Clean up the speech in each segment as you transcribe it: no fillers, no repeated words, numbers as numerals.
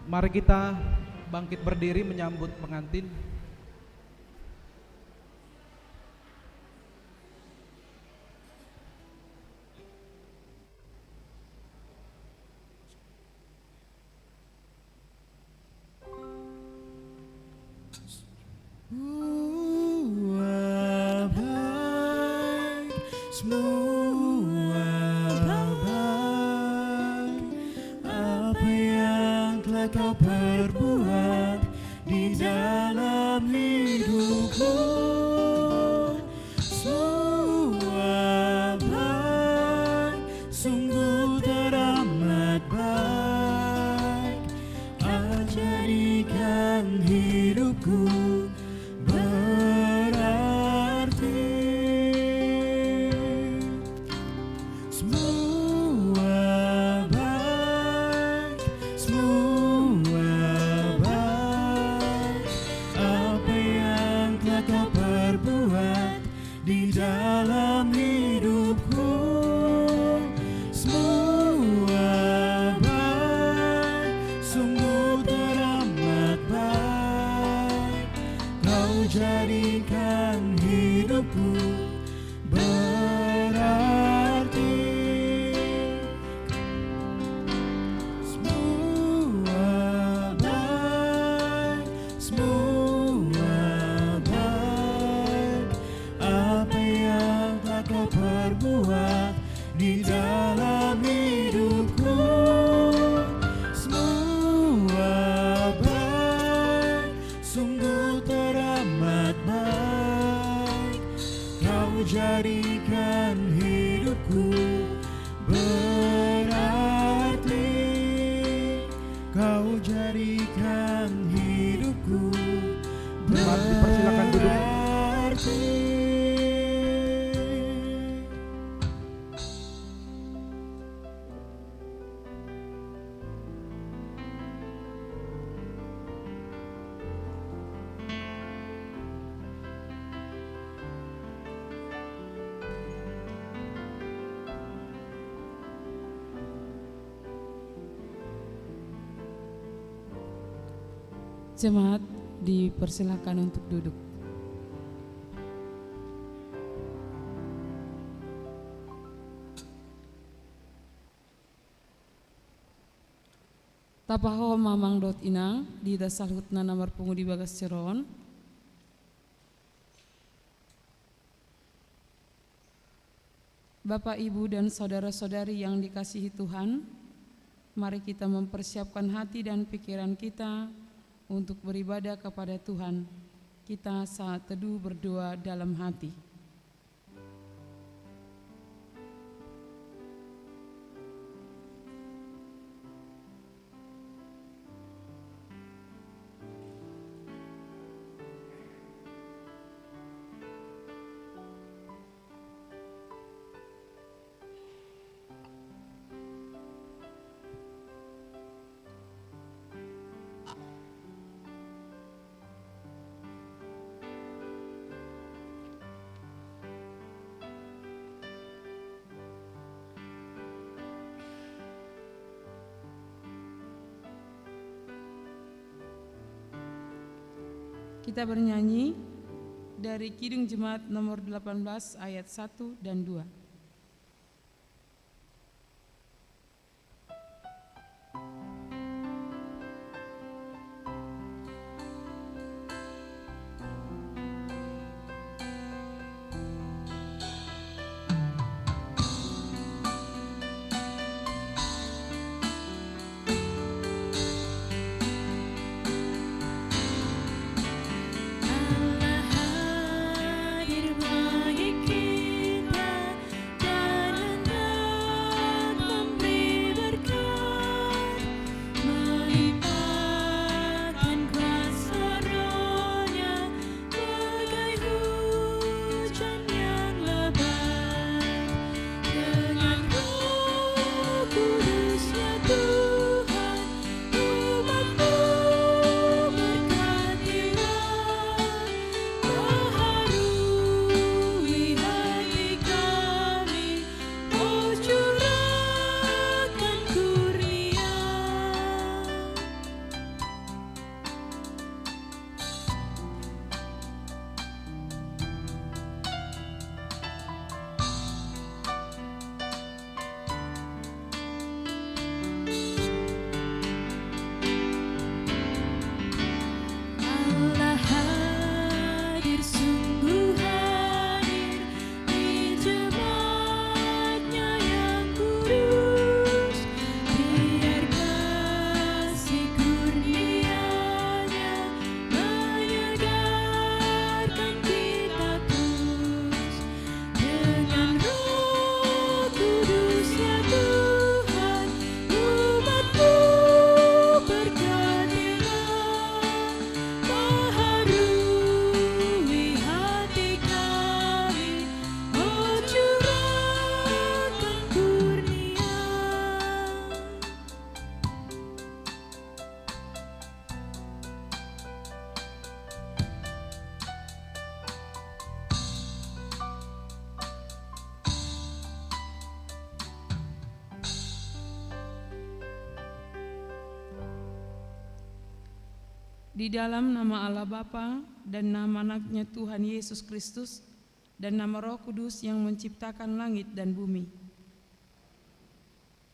Mari kita bangkit berdiri menyambut pengantin. Semua telah kau perbuat di dalam hidupku. Semua baik, sungguh teramat baik. Jadikan hidupku berarti. Semua baik, semua baik. Apa yang telah kau perbuat di dalam hidupku. Semua baik, sungguh teramat baik. Kau jadikan hidupku berarti. Semua baik, semua baik. Apa yang telah kau perbuat di dalam hidupku. Semua baik, sungguh teramat baik. Kau jadikan hidupku berarti. Kau jadikan hidupku Jemaat dipersilakan duduk. berarti. Jemaat dipersilakan untuk duduk. Tapaho mamang dot inang di dasar hutna namar pengudi bagas ceron. Bapak, Ibu, dan saudara-saudari yang dikasihi Tuhan, mari kita mempersiapkan hati dan pikiran kita untuk beribadah kepada Tuhan. Kita saat teduh berdoa dalam hati. Kita bernyanyi dari Kidung Jemaat nomor 18 ayat 1 dan 2. Allah hadir bagi kita Di dalam nama Allah Bapa dan nama anaknya Tuhan Yesus Kristus dan nama Roh Kudus yang menciptakan langit dan bumi.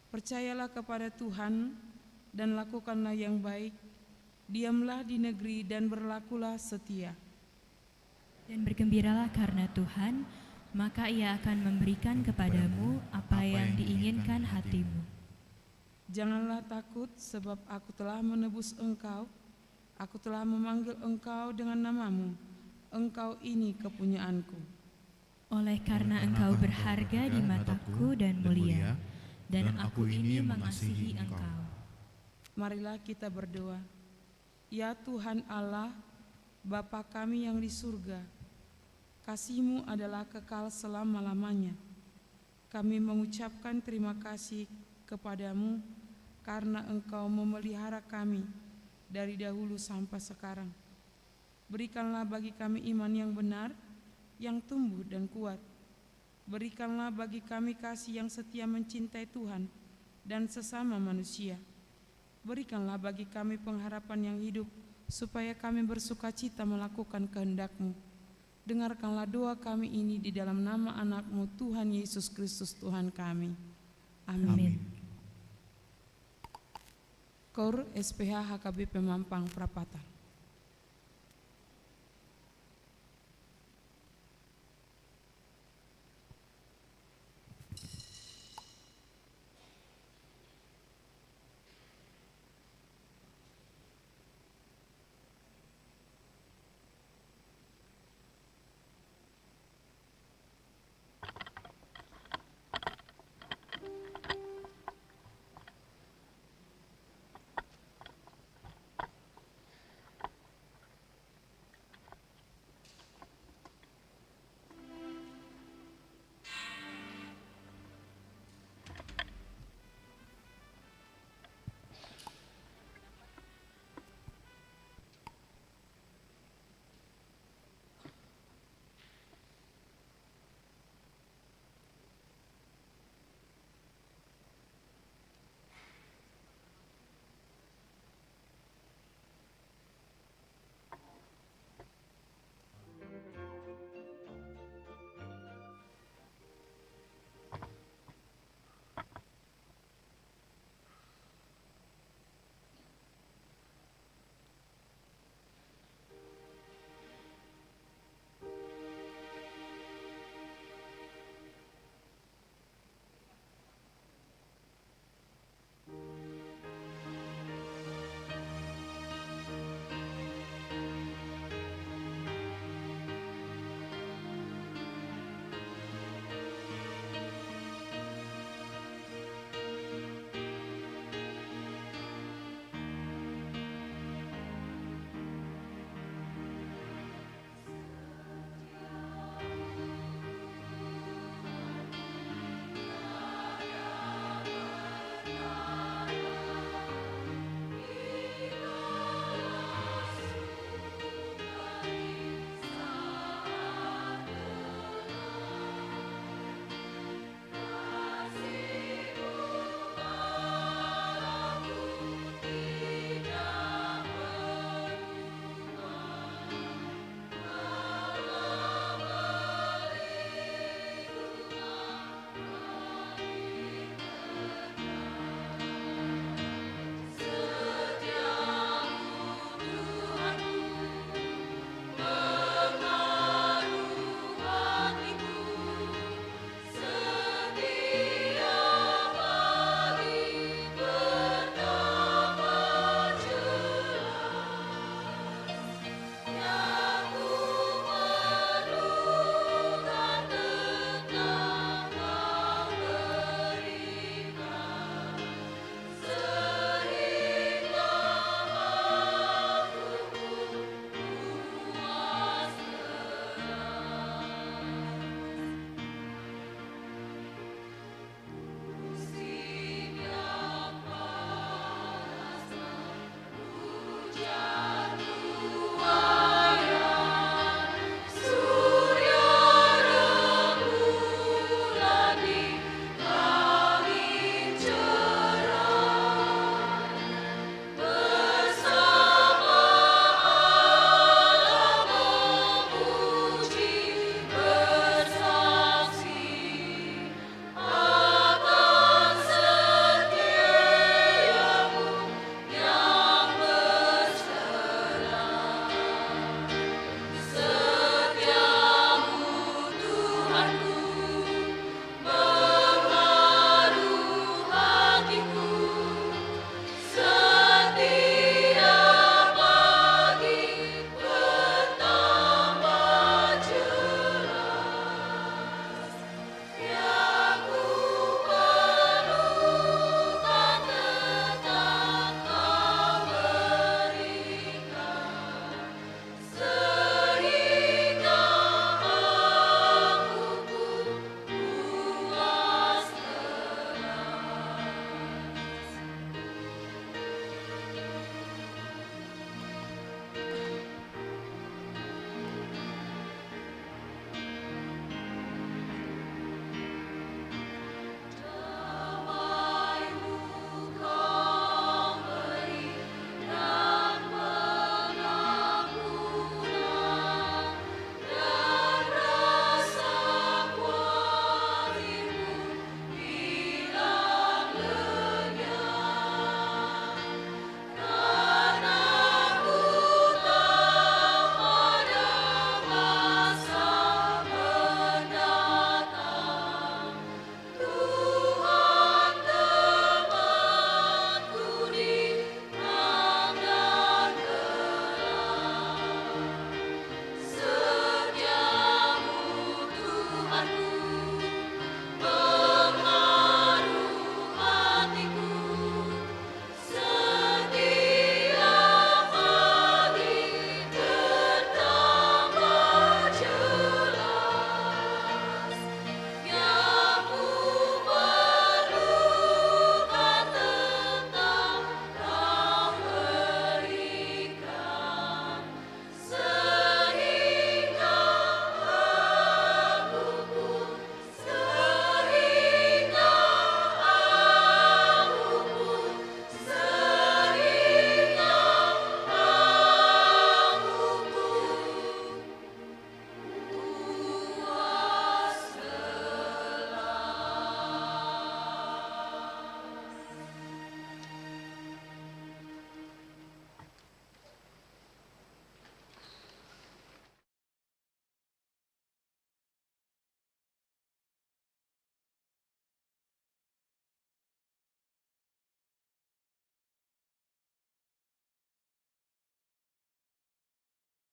Percayalah kepada Tuhan dan lakukanlah yang baik, diamlah di negeri dan berlakulah setia. Dan bergembiralah karena Tuhan, maka Ia akan memberikan kepadamu apa yang diinginkan hatimu. Janganlah takut, sebab aku telah menebus engkau. Aku telah memanggil engkau dengan namamu. Engkau ini kepunyaanku. Oleh karena engkau berharga di mataku dan mulia, dan aku ini mengasihi engkau. Marilah kita berdoa. Ya Tuhan Allah, Bapa kami yang di surga, kasih-Mu adalah kekal selama-lamanya. Kami mengucapkan terima kasih kepadamu karena Engkau memelihara kami dari dahulu sampai sekarang. Berikanlah bagi kami iman yang benar, yang tumbuh dan kuat. Berikanlah bagi kami kasih yang setia mencintai Tuhan dan sesama manusia. Berikanlah bagi kami pengharapan yang hidup, supaya kami bersukacita melakukan kehendak-Mu. Dengarkanlah doa kami ini di dalam nama anak-Mu Tuhan Yesus Kristus Tuhan kami. Amin. KOR SPH HKBP Mampang Prapatan.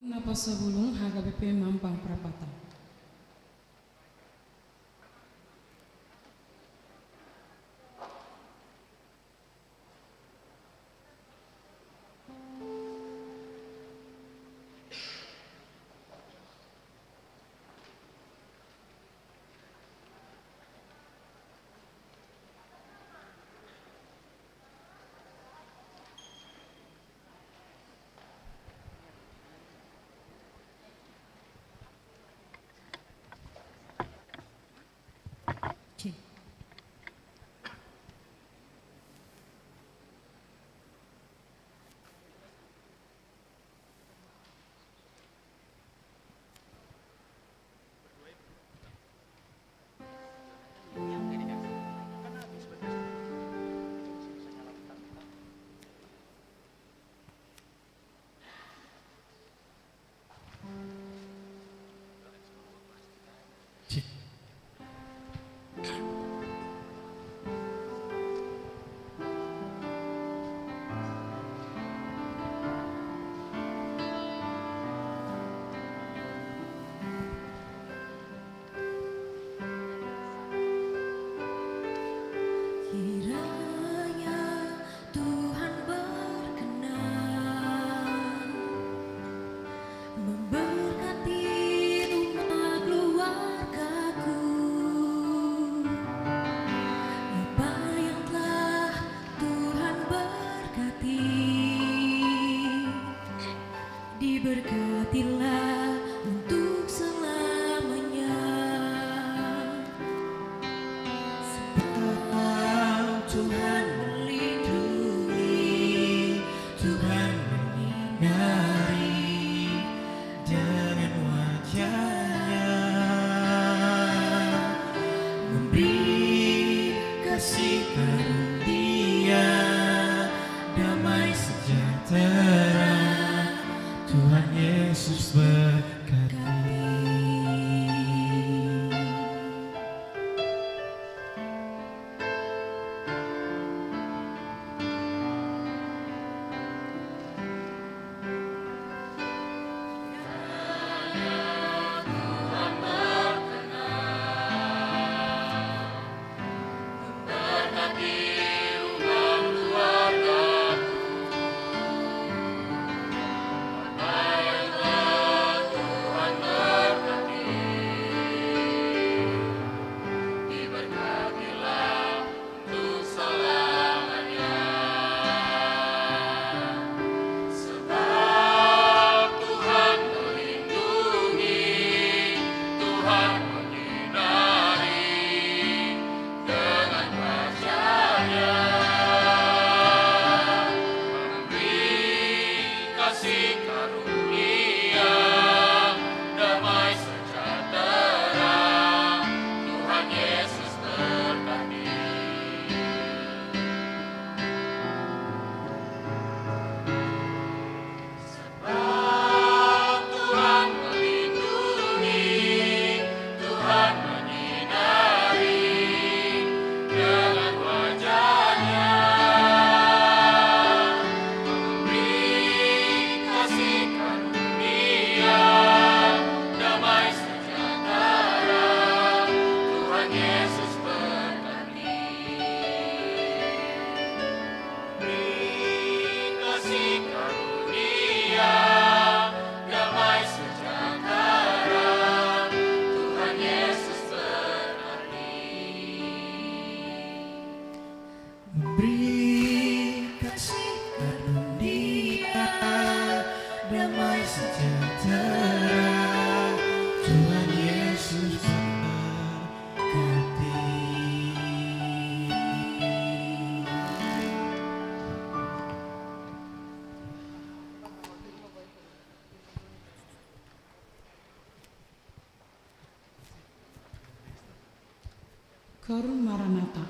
Napa sebulung HKBP Mampang Perapatan. C. Kiranya Tuhan berkenan memberkati rumah keluargaku, apa yang telah Tuhan berkati, diberkatilah untuk selamanya. Tuhan melindungi, Tuhan menyinari dengan wajah-Nya, memberi kasih karunia, damai sejahtera. Tuhan Yesus berkati. Beri kasih karunia, damai sejahtera. Tuhan Yesus berkati. Korun Maranatha.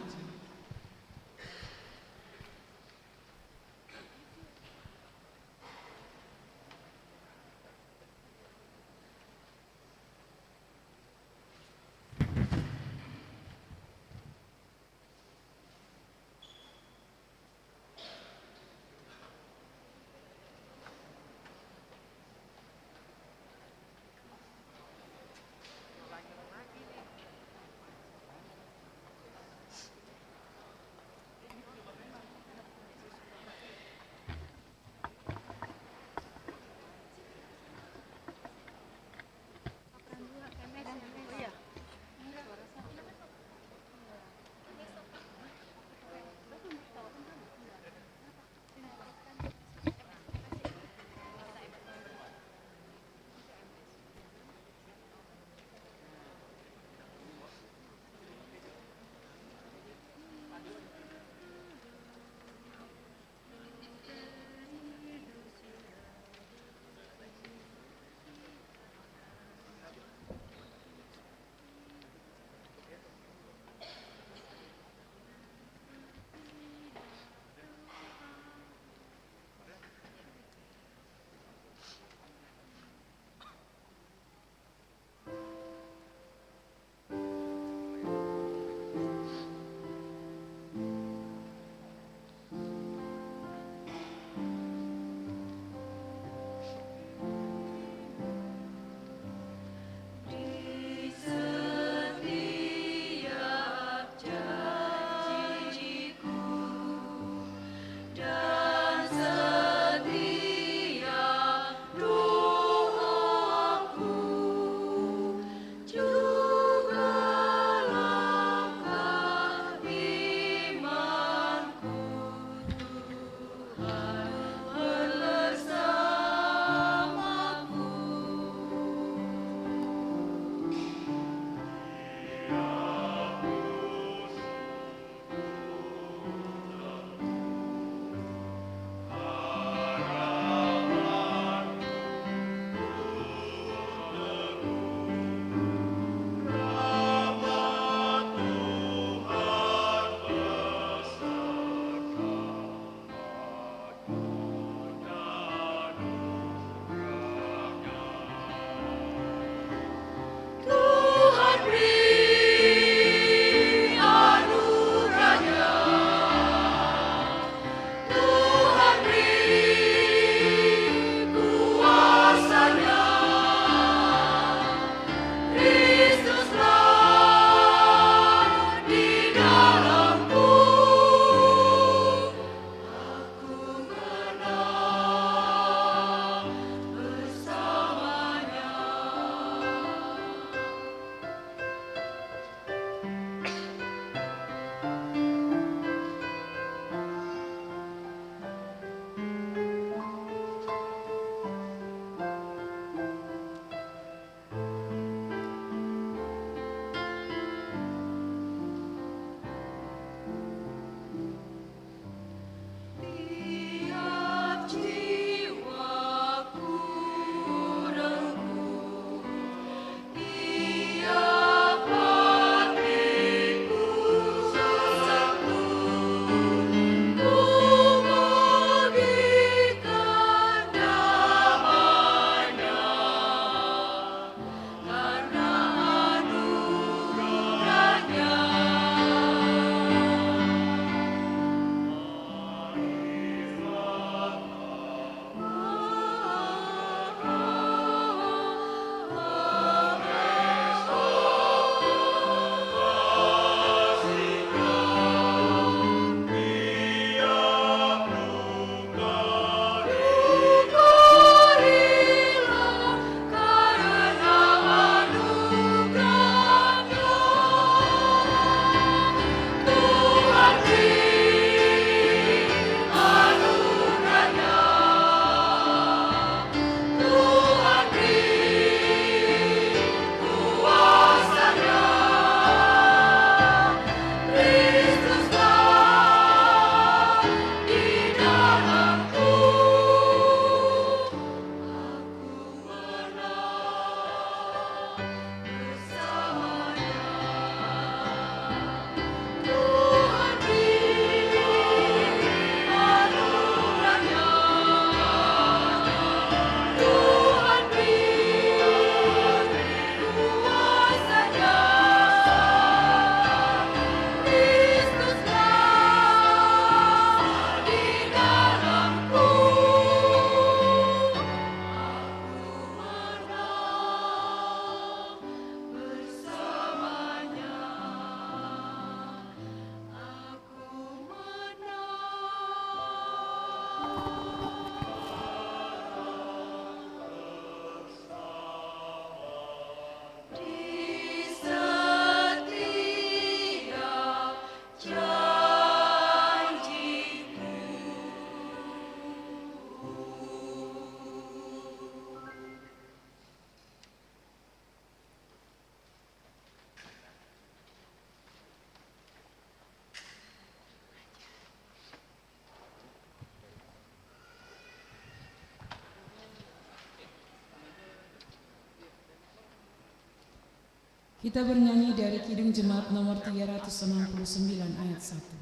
Kita bernyanyi dari Kidung Jemaat nomor 369 ayat 1.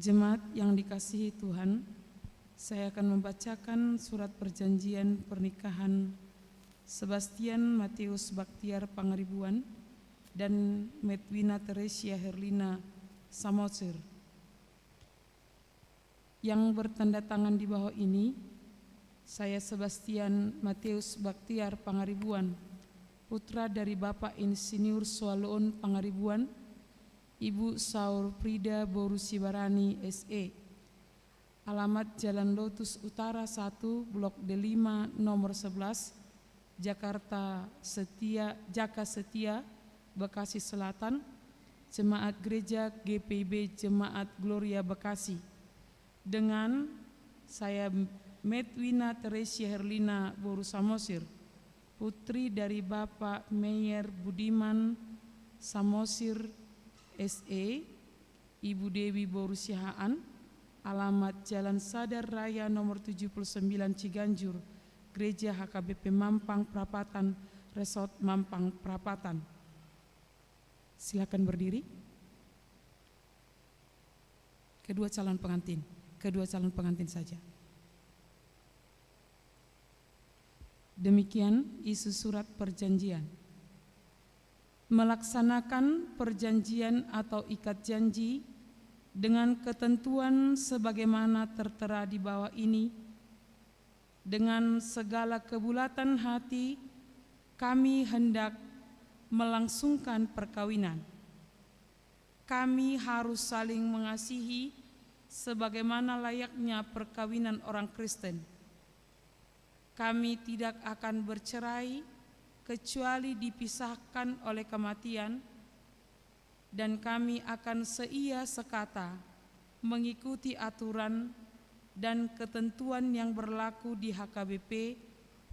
Jemaat yang dikasihi Tuhan, saya akan membacakan surat perjanjian pernikahan Sebastian Matius Baktiar Pangaribuan dan Medwina Teresia Herlina Samosir. Yang bertanda tangan di bawah ini, saya Sebastian Matius Baktiar Pangaribuan, putra dari Bapak Insinyur Swaloon Pangaribuan, Ibu Saur Frida Boru Sibarani SE. Alamat Jalan Lotus Utara 1, Blok D5 nomor 11, Jaka Setia, Bekasi Selatan, Jemaat Gereja GPIB Jemaat Gloria Bekasi. Dengan saya Medwina Teresia Herlina Boru Samosir, putri dari Bapak Meyer Budiman Samosir SE, Ibu Dewi Boru Sihaan, alamat Jalan Sadar Raya nomor 79 Ciganjur, Gereja HKBP Mampang Prapatan, Resort Mampang Prapatan. Silakan berdiri. Kedua calon pengantin saja. Demikian isi surat perjanjian. Melaksanakan perjanjian atau ikat janji dengan ketentuan sebagaimana tertera di bawah ini, dengan segala kebulatan hati kami hendak melangsungkan perkawinan. Kami harus saling mengasihi sebagaimana layaknya perkawinan orang Kristen. Kami tidak akan bercerai kecuali dipisahkan oleh kematian, dan kami akan seia sekata mengikuti aturan dan ketentuan yang berlaku di HKBP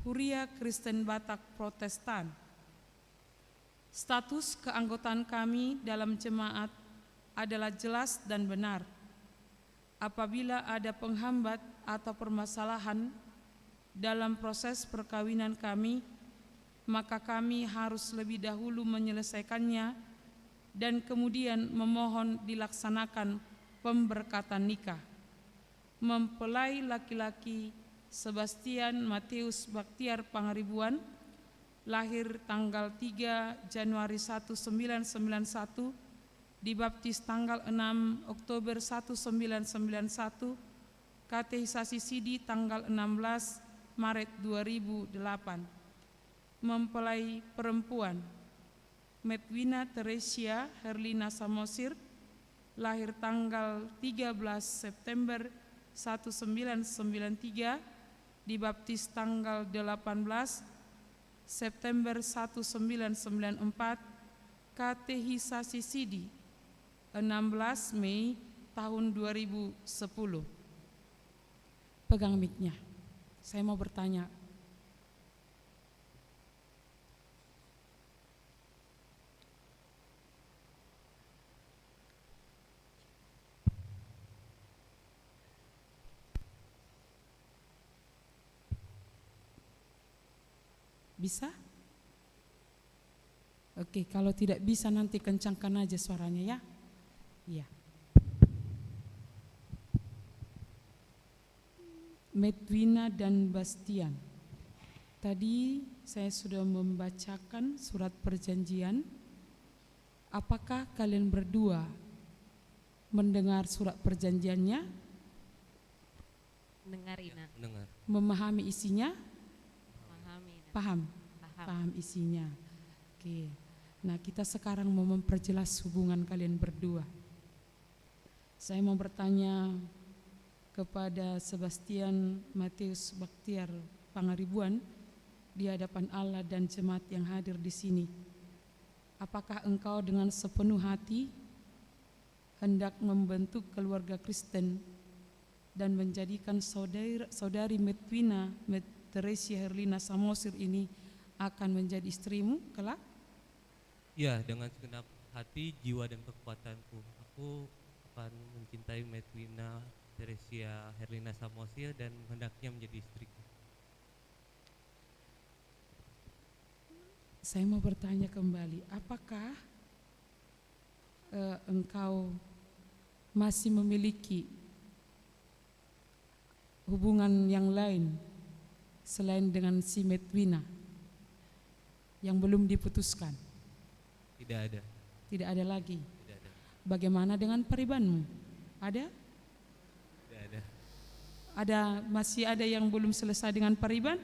Huria Kristen Batak Protestan. Status keanggotaan kami dalam jemaat adalah jelas dan benar. Apabila ada penghambat atau permasalahan dalam proses perkawinan kami, maka kami harus lebih dahulu menyelesaikannya dan kemudian memohon dilaksanakan pemberkatan nikah. Mempelai laki-laki Sebastian Matius Baktiar Pangaribuan, lahir tanggal 3 Januari 1991, dibaptis tanggal 6 Oktober 1991, katehisasi sidi tanggal 16 Maret 2008. Mempelai perempuan Medwina Teresia Herlina Samosir, lahir tanggal 13 September 1993, dibaptis tanggal 18 September 1994, katehisasi sidi 16 Mei tahun 2010. Pegang mic-nya. Saya mau bertanya. Bisa? Oke, kalau tidak bisa nanti kencangkan aja suaranya ya. Iya. Medwina dan Bastian. Tadi saya sudah membacakan surat perjanjian. Apakah kalian berdua mendengar surat perjanjiannya? Dengar Ina. Dengar. Memahami isinya? Pahami Ina. Paham? Paham. Paham isinya. Oke. Nah, kita sekarang mau memperjelas hubungan kalian berdua. Saya mau bertanya kepada Sebastian Matius Baktiar Pangaribuan di hadapan Allah dan jemaat yang hadir di sini. Apakah engkau dengan sepenuh hati hendak membentuk keluarga Kristen dan menjadikan saudari Medwina Teresia Herlina Samosir ini akan menjadi istrimu kelak? Ya, dengan segenap hati, jiwa dan kekuatanku, aku akan mencintai Medwina Teresia Herlina Samosir dan hendaknya menjadi istriku. Saya mau bertanya kembali, apakah engkau masih memiliki hubungan yang lain selain dengan si Medwina yang belum diputuskan? Tidak ada. Tidak ada lagi. Tidak ada. Bagaimana dengan Paribanmu? Ada? Tidak ada. Masih ada yang belum selesai dengan Pariban?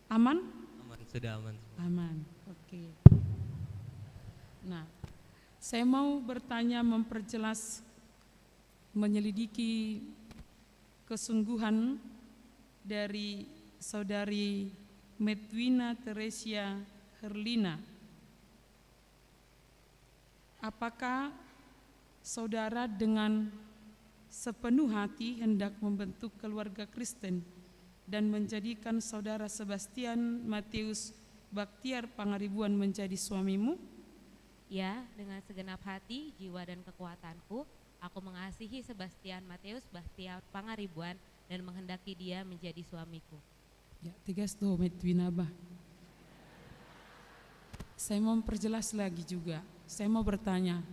Aman? Aman, sudah aman semua. Aman. Oke. Nah, saya mau bertanya, memperjelas, menyelidiki kesungguhan dari saudari Medwina Teresia Herlina. Apakah saudara dengan sepenuh hati hendak membentuk keluarga Kristen dan menjadikan saudara Sebastian Matius Baktiar Pangaribuan menjadi suamimu? Ya, dengan segenap hati, jiwa dan kekuatanku, aku mengasihi Sebastian Matius Baktiar Pangaribuan dan menghendaki dia menjadi suamiku. Ya, tegas tuh Medwina bah. Saya mau memperjelas lagi juga. Saya mau bertanya,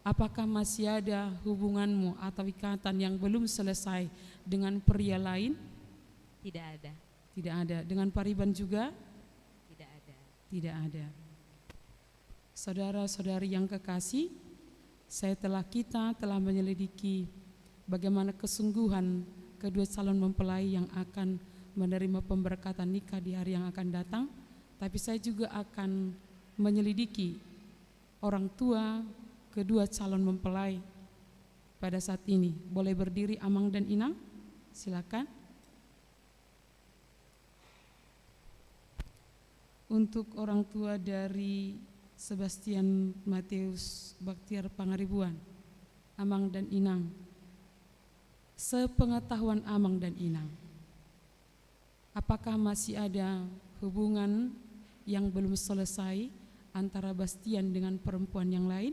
apakah masih ada hubunganmu atau ikatan yang belum selesai dengan pria lain? Tidak ada. Tidak ada. Dengan Pariban juga? Tidak ada. Tidak ada. Saudara-saudari yang kekasih, kita telah menyelidiki bagaimana kesungguhan kedua calon mempelai yang akan menerima pemberkatan nikah di hari yang akan datang. Tapi saya juga akan menyelidiki orang tua kedua calon mempelai pada saat ini. Boleh berdiri Amang dan Inang? Silakan. Untuk orang tua dari Sebastian Matius Baktiar Pangaribuan, Amang dan Inang, sepengetahuan Amang dan Inang, apakah masih ada hubungan yang belum selesai antara Bastian dengan perempuan yang lain?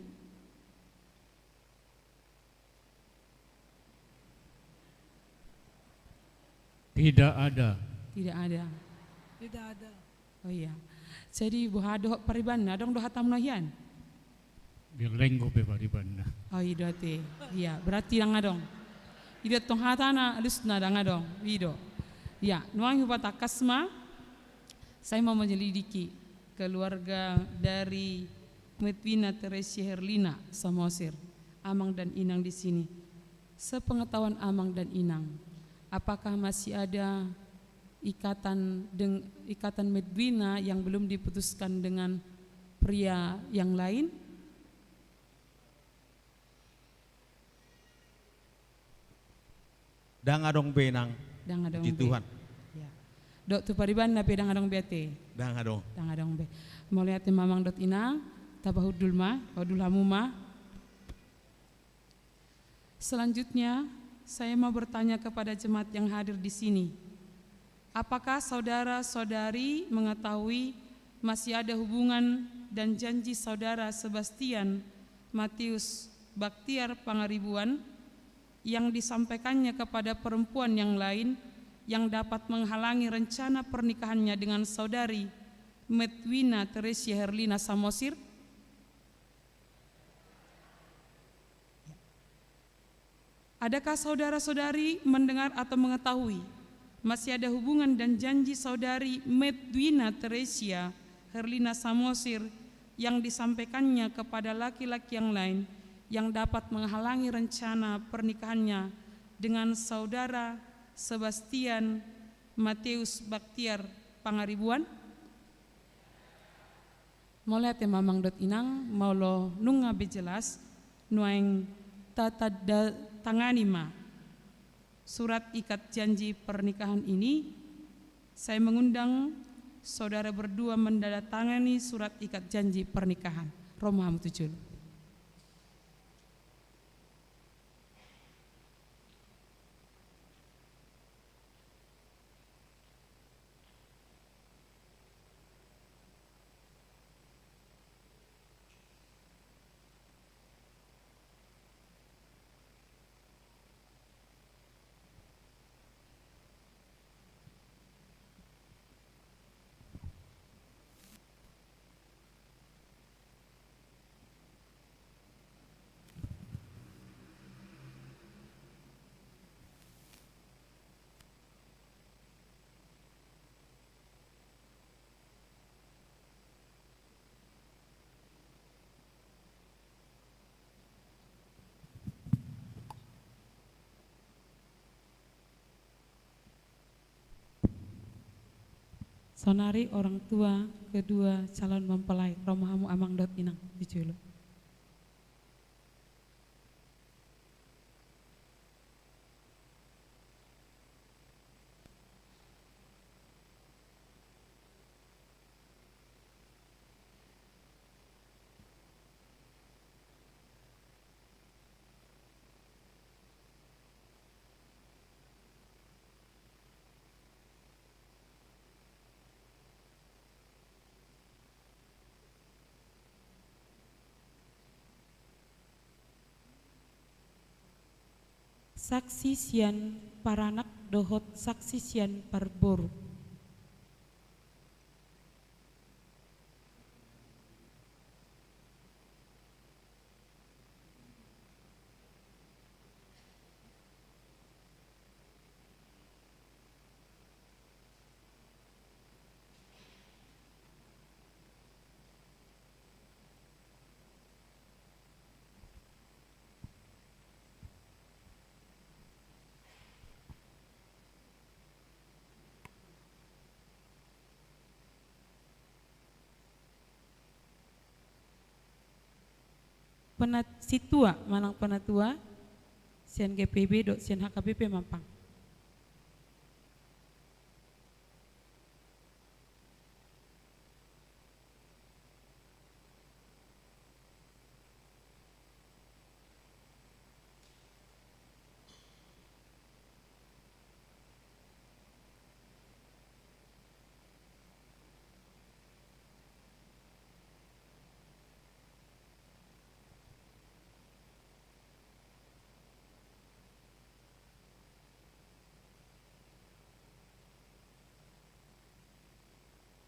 Tidak ada. Tidak ada. Tidak ada. Oh iya. Jadi buah doh Pariban, adong doh hatam nohian. Bilenggo be Pariban. Oh iya te. Iya, berarti dang adong. Ida tong hatana alusna dang adong. Wido. Ya, nuang hubata kasma. Saya mau menyelidiki keluarga dari Medwina Teresia Herlina Samosir, Amang dan Inang di sini. Sepengetahuan Amang dan Inang, apakah masih ada ikatan Medwina yang belum diputuskan dengan pria yang lain? Dang adong benang. Dang adong Puji be. Tuhan. Ya. Dok tu Pariban na pe dang adong bete. Dang adong. Dang adong be. Mau lihat Mamang dot Inang, tabahudul ma, hodul hamuma. Selanjutnya, saya mau bertanya kepada jemaat yang hadir di sini. Apakah saudara-saudari mengetahui masih ada hubungan dan janji saudara Sebastian Matius Baktiar Pangaribuan yang disampaikannya kepada perempuan yang lain yang dapat menghalangi rencana pernikahannya dengan saudari Medwina Teresia Herlina Samosir? Adakah saudara-saudari mendengar atau mengetahui masih ada hubungan dan janji saudari Medwina Teresia Herlina Samosir yang disampaikannya kepada laki-laki yang lain yang dapat menghalangi rencana pernikahannya dengan saudara Sebastian Mateus Baktiar Pangaribuan? Mulai te mamang dot inang maulo nunga bejelas nuaing tata tangani ma surat ikat janji pernikahan ini. Saya mengundang saudara berdua menandatangani surat ikat janji pernikahan. Roma 7. Sonari orang tua kedua calon mempelai romahamu amang dot inang dijulu. Saksi sian paranak dohot saksi sian parboru. Penat situa manang penatua sian GPB dot sian HKBP Mampang.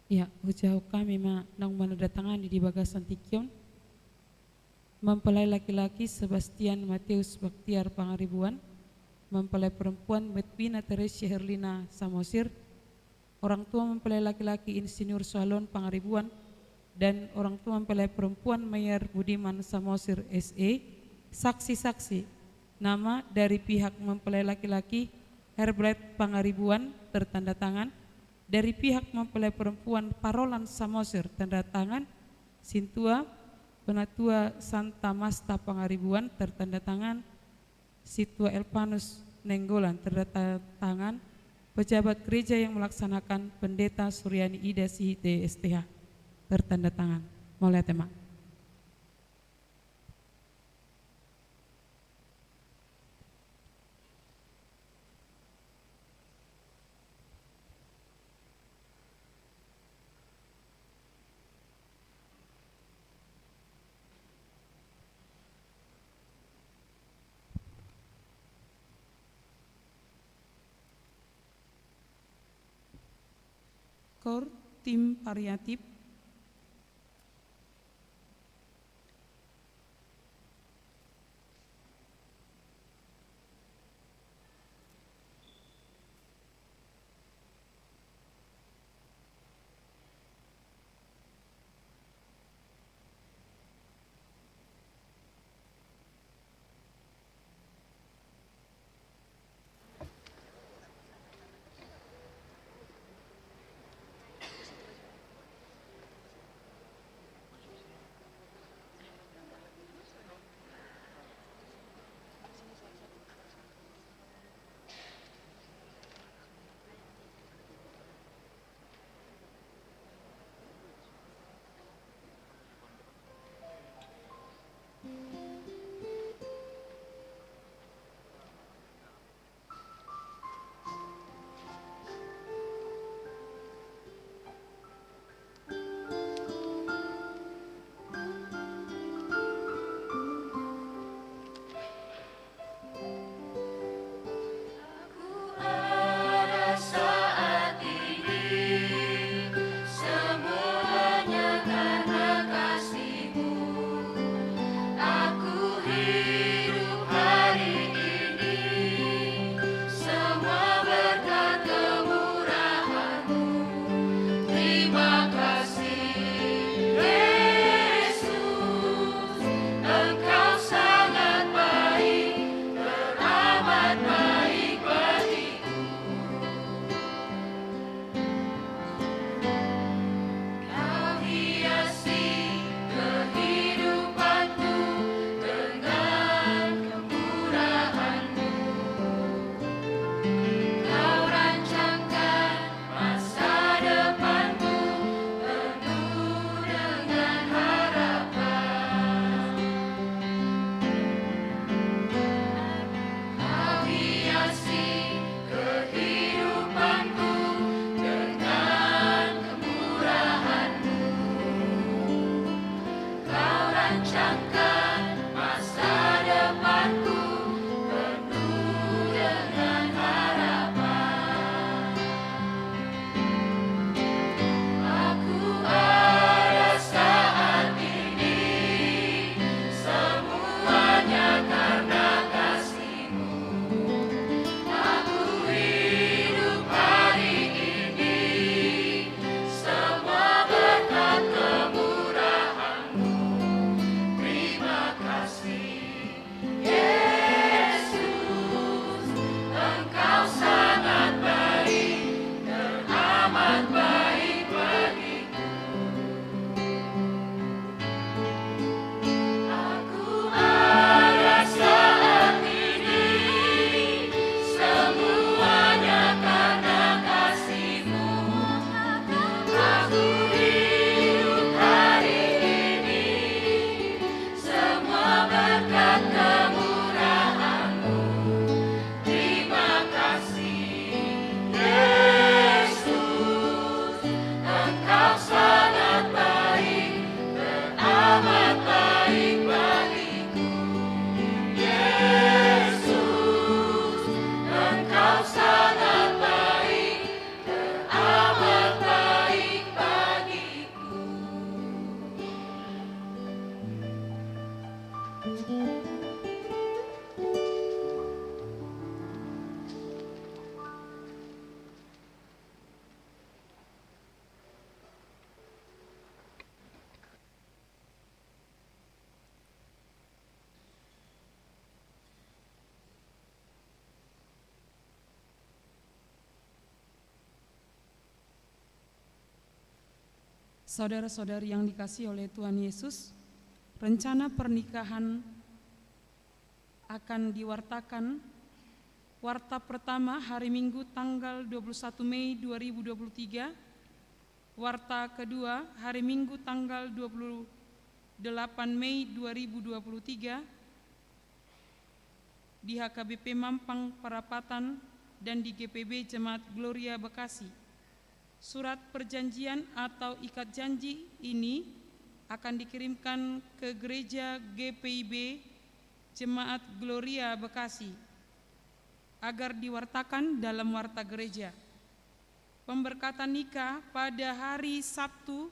Ya, hujau kami nang menandatangani di bagasan Tikion mempelai laki-laki Sebastian Mateus Baktiar Pangaribuan, mempelai perempuan Medwina Teresia Herlina Samosir, orang tua mempelai laki-laki Insinyur Soalon Pangaribuan, dan orang tua mempelai perempuan Mayer Budiman Samosir SE. Saksi-saksi nama dari pihak mempelai laki-laki Herbert Pangaribuan tertanda tangan, dari pihak mempelai perempuan Parolan Samosir tanda tangan, Sintua Penatua Santa Masta Pangaribuan tertanda tangan, Situa Elpanus Nenggolan tertanda tangan, pejabat gereja yang melaksanakan Pendeta Suryani Ida Sihite STH tertanda tangan. Mau lihat tema. Kor tim variatif Saudara-saudari yang dikasihi oleh Tuhan Yesus, rencana pernikahan akan diwartakan. Warta pertama hari Minggu tanggal 21 Mei 2023. Warta kedua hari Minggu tanggal 28 Mei 2023 di HKBP Mampang Perapatan dan di GPB Jemaat Gloria Bekasi. Surat perjanjian atau ikat janji ini akan dikirimkan ke Gereja GPIB Jemaat Gloria Bekasi agar diwartakan dalam warta gereja. Pemberkatan nikah pada hari Sabtu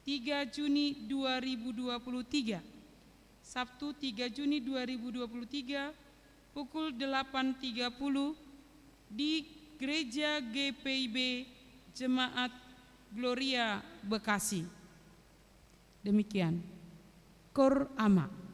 3 Juni 2023. Sabtu 3 Juni 2023 pukul 8.30 di Gereja GPIB Jemaat Gloria Bekasi. Demikian. Kor Ama.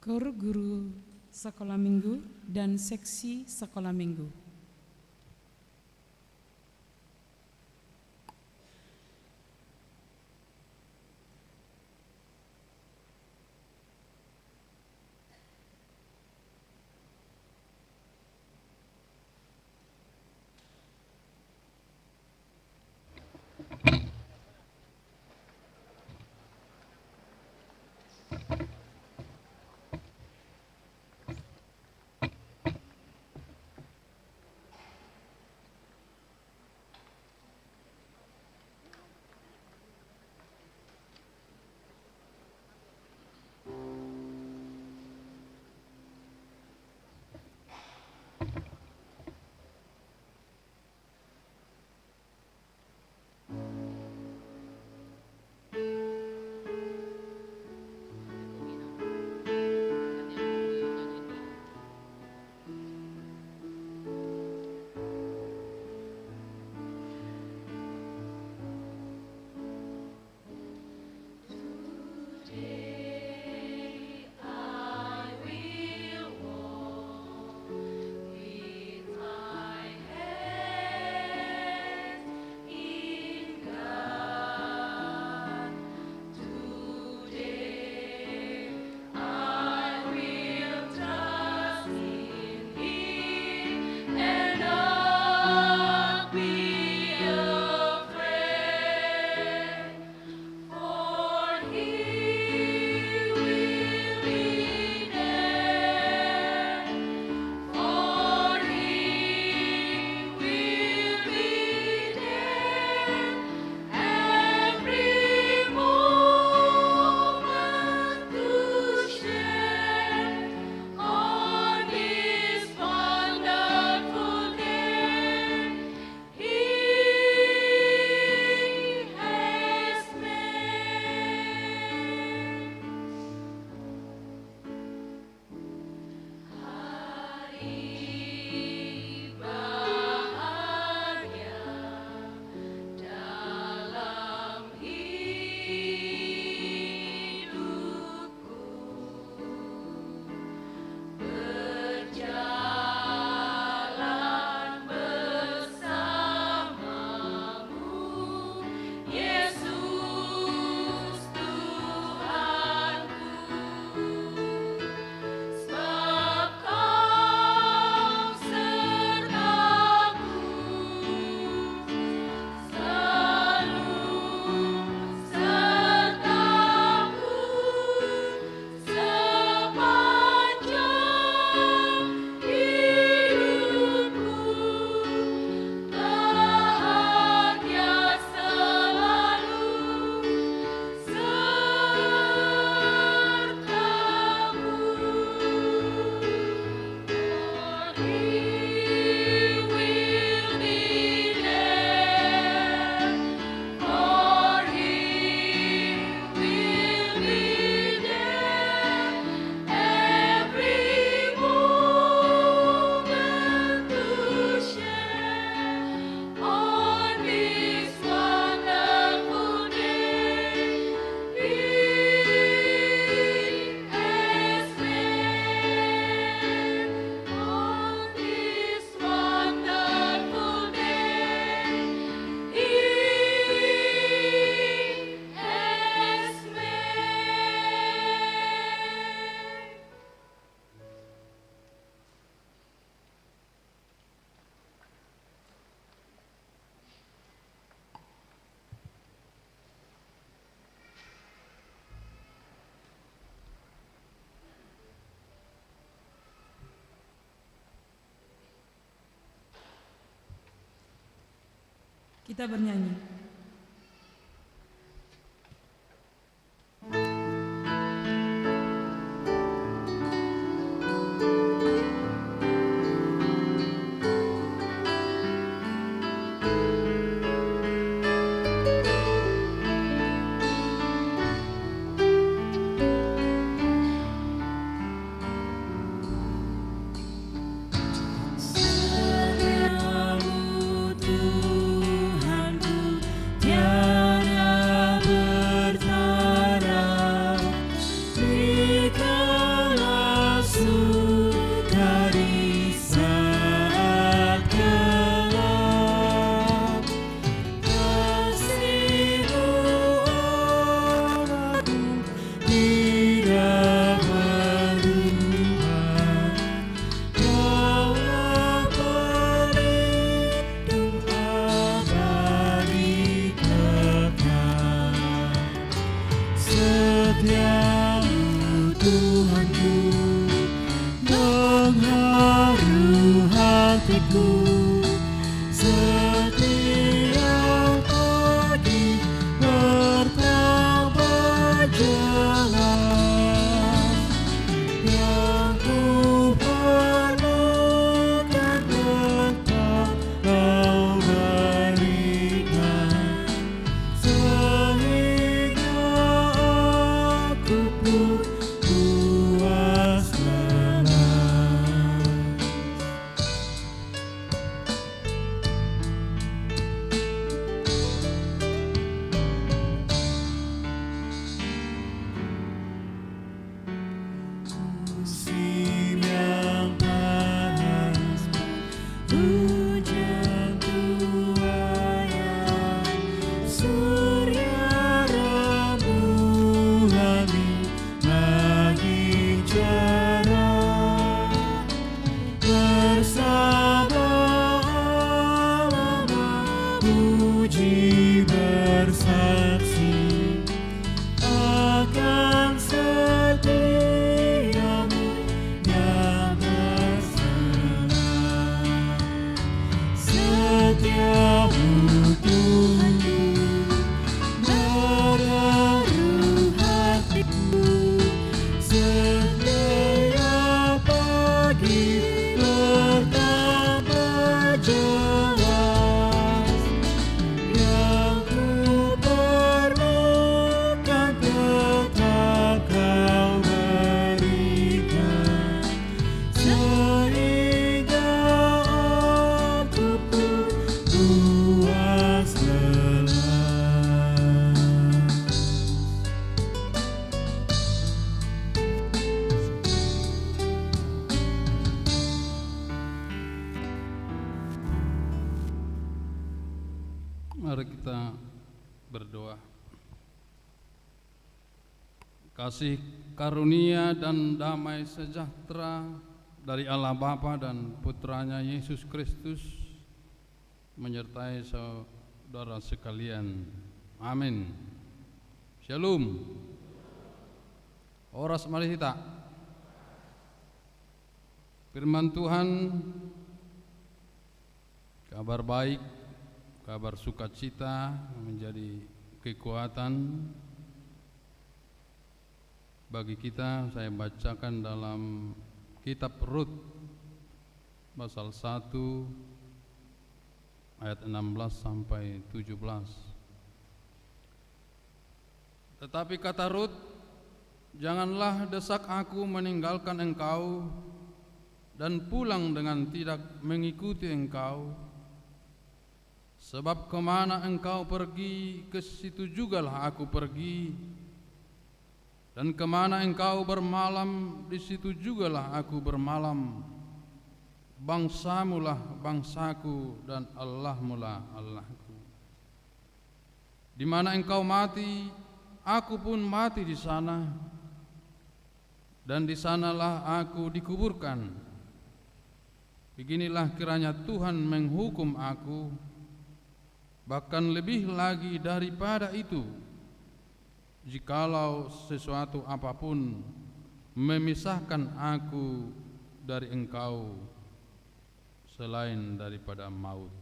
Kor Guru Sekolah Minggu dan Seksi Sekolah Minggu. Kita bernyanyi. Setiamu Tuhanku, Tuhanku, mengharu hatiku. Setiap pagi bertambah jelas, yang ku perlukan tetap Kau berikan, sehingga aku pun puas lelah. Musim yang panas, hujan tuayan, surya rembulan lagi cerah, bersama Allah puji bersaksi akan setiamu yang bersama. Setiap Tuhanku, menaruh hatiku. Setiap pagi bertambah jelas, yang ku perlukan tetap Kau berikan, sehingga aku pun puas lelah. Mari kita berdoa. Kasih karunia dan damai sejahtera dari Allah Bapa dan Putranya Yesus Kristus menyertai saudara sekalian. Amin. Shalom. Oras mari kita. Firman Tuhan, kabar baik, kabar sukacita menjadi kekuatan bagi kita. Saya bacakan dalam kitab Rut pasal 1 ayat 16 sampai 17. Tetapi kata Rut, janganlah desak aku meninggalkan engkau dan pulang dengan tidak mengikuti engkau. Sebab kemana engkau pergi, ke situ jugalah aku pergi, dan kemana engkau bermalam, di situ jugalah aku bermalam. Bangsamulah bangsaku, dan Allahmulah Allahku. Di mana engkau mati, aku pun mati di sana, dan di sanalah aku dikuburkan. Beginilah kiranya Tuhan menghukum aku, bahkan lebih lagi daripada itu, jikalau sesuatu apapun memisahkan aku dari engkau selain daripada maut.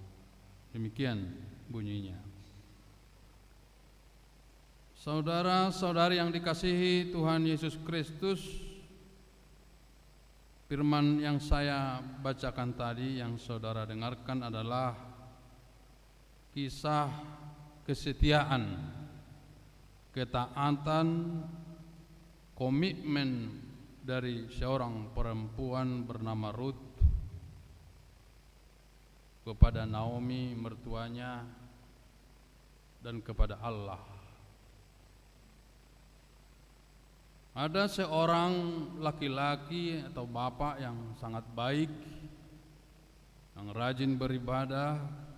Demikian bunyinya. Saudara-saudari yang dikasihi Tuhan Yesus Kristus, firman yang saya bacakan tadi, yang saudara dengarkan adalah kisah kesetiaan, ketaatan, komitmen dari seorang perempuan bernama Rut kepada Naomi mertuanya dan kepada Allah. Ada seorang laki-laki atau bapak yang sangat baik, yang rajin beribadah,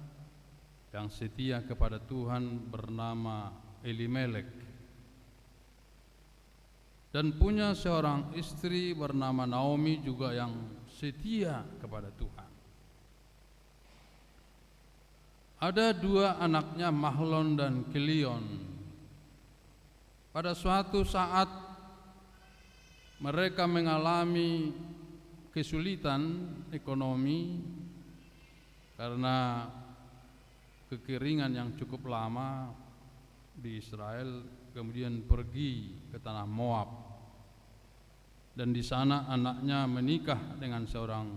yang setia kepada Tuhan, bernama Elimelek, dan punya seorang istri bernama Naomi juga yang setia kepada Tuhan. Ada dua anaknya, Mahlon dan Kilion. Pada suatu saat mereka mengalami kesulitan ekonomi karena kekeringan yang cukup lama di Israel, kemudian pergi ke tanah Moab, dan di sana anaknya menikah dengan seorang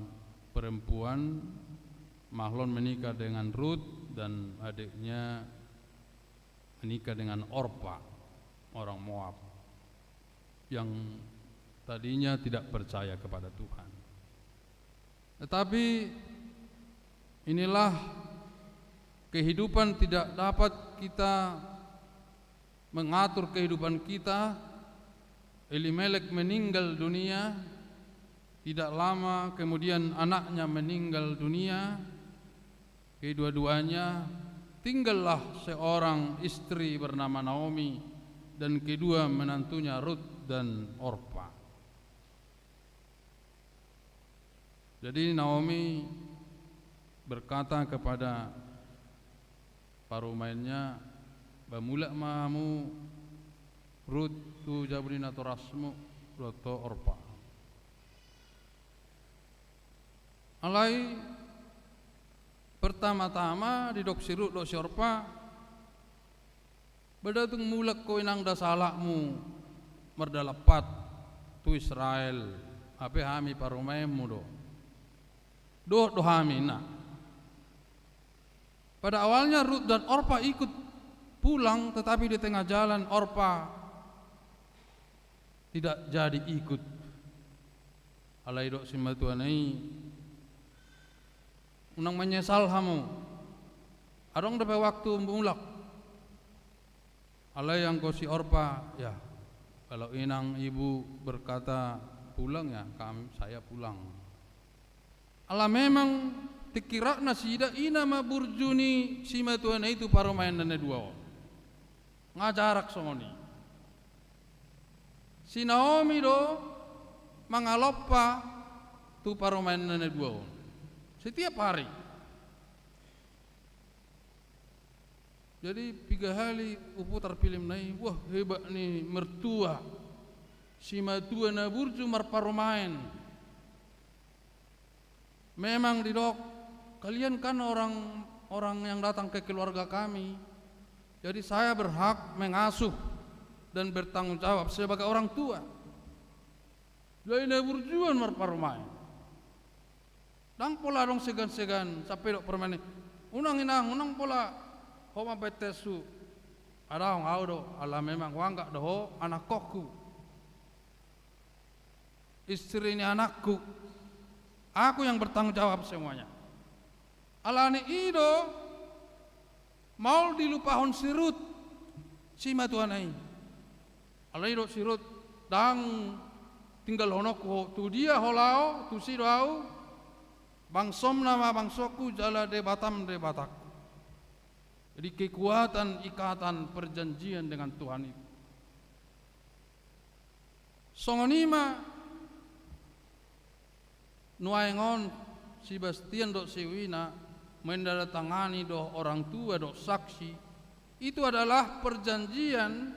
perempuan. Mahlon menikah dengan Ruth dan adiknya menikah dengan Orpa, orang Moab yang tadinya tidak percaya kepada Tuhan. Tetapi inilah kehidupan, tidak dapat kita mengatur kehidupan kita. Elimelek meninggal dunia, tidak lama kemudian anaknya meninggal dunia. Kedua-duanya tinggallah seorang istri bernama Naomi dan kedua menantunya Ruth dan Orpa. Jadi Naomi berkata kepada parumainnya, "Bamulak mahamu Ruth tu jabrin atau rasmu roto Orpa." Alai pertama-tama di dok sirut dok si Orpa berdatung mulak ko inang dasalakmu merdalapat tu Israel ape hami parumainmu do hamina. Pada awalnya Ruth dan Orpa ikut pulang, tetapi di tengah jalan Orpa tidak jadi ikut. Alai dok simbatuanai unang menyesal hamu. Adong dapat waktu mulak. Alai yang ko si Orpa, ya kalau inang ibu berkata pulang ya saya pulang. Allah memang dikira nasida ina ma burjuni sima tuan itu parumain dan dua ngajarak songoni si Naomi do mangaloppa tu parumain dan dua setiap hari. Jadi 3 hari uputar film nai, wah hebat nih mertua sima tua na burju mar parumain. Memang didok, kalian kan orang yang datang ke keluarga kami. Jadi saya berhak mengasuh dan bertanggung jawab sebagai orang tua. Jadi na burjuan mar parumain. Dang pola dong segan-segan sampai dok permain. Unang unang pola homa betesu. Ada orang au do, ala memang wangga doh anak kokku. Istri ini anakku. Aku yang bertanggung jawab semuanya. Alani ido mau dilupahon sirut sima tuanai. Alani do sirut dang tinggal honok tu dia holao tu si doau bangsom nama bangsoku jala de batam de batak. Jadi kekuatan ikatan perjanjian dengan Tuhan itu. Songonima nuaengon si Bastian dok siwina mendaratangani do orang tua dok saksi, itu adalah perjanjian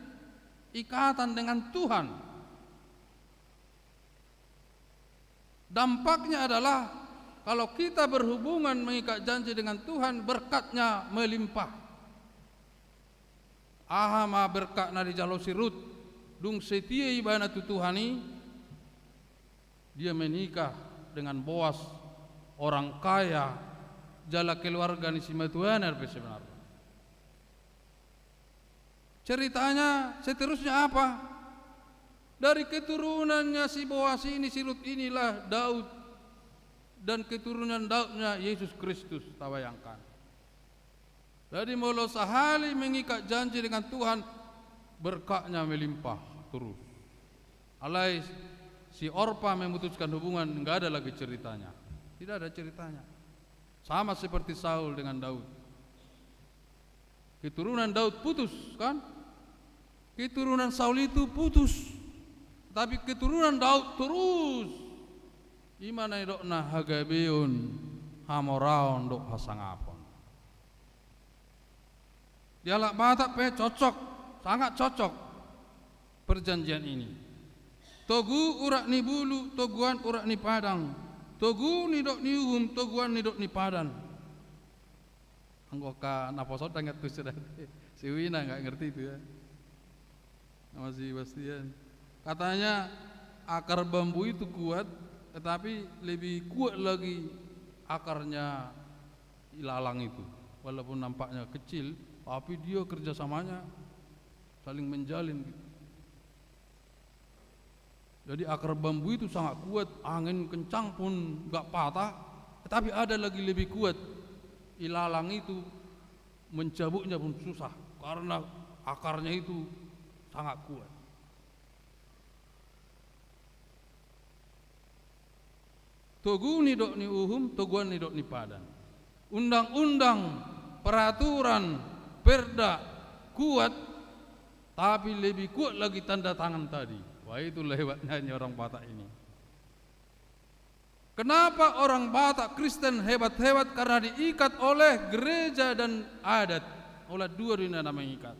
ikatan dengan Tuhan. Dampaknya adalah kalau kita berhubungan mengikat janji dengan Tuhan, berkatnya melimpah. Ahama berkat na di jalo sirut dung setia ibana tu Tuhani, dia menikah dengan Boas, orang kaya, jala keluarga ni simatuanar sebenarnya. Ceritanya seterusnya apa? Dari keturunannya si Boas ini, Sirut inilah Daud, dan keturunan Daudnya Yesus Kristus, tabayangkan. Jadi mula sahali mengikat janji dengan Tuhan, berkatnya melimpah terus. Alai si Orpa memutuskan hubungan, enggak ada lagi ceritanya. Tidak ada ceritanya. Sama seperti Saul dengan Daud. Keturunan Daud putus kan? Keturunan Saul itu putus. Tapi keturunan Daud terus. Imana idokna hagabeun hamoraon dok hasangapon. Dialak Batak cocok, sangat cocok perjanjian ini. Togu urak ni bulu, toguan urak ni padang. Togu ni dok ni uhum, toguan ni dok ni padan. Anggoka naposot tangat tu sudah. Si Wina nggak ngerti itu ya. Nama si Bastian. Katanya akar bambu itu kuat, tetapi lebih kuat lagi akarnya ilalang itu. Walaupun nampaknya kecil, tapi dia kerjasamanya saling menjalin gitu. Jadi akar bambu itu sangat kuat, angin kencang pun gak patah, tetapi ada lagi lebih kuat. Ilalang itu mencabutnya pun susah karena akarnya itu sangat kuat. Togu ni dok ni uhum, toguan ni dok ni padan. Undang-undang, peraturan, perda kuat, tapi lebih kuat lagi tanda tangan tadi. Wah, itu hebatnya orang Batak ini. Kenapa orang Batak Kristen hebat-hebat? Karena diikat oleh gereja dan adat, oleh dua dunia yang mengikat.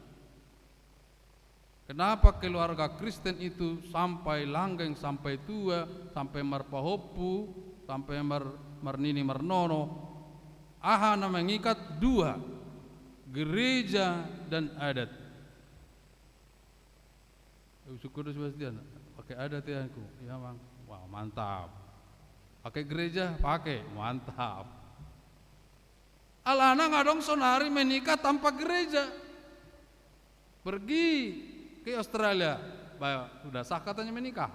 Kenapa keluarga Kristen itu sampai langgeng, sampai tua, sampai marpahopu, sampai marnini marnono, aha mengikat dua, gereja dan adat. Syukur Sebastian, pakai adat ya aku, ya bang, wah mantap. Pakai gereja, pakai, mantap. Alana ngadong sonari menikah tanpa gereja. Pergi ke Australia, sudah sah katanya menikah,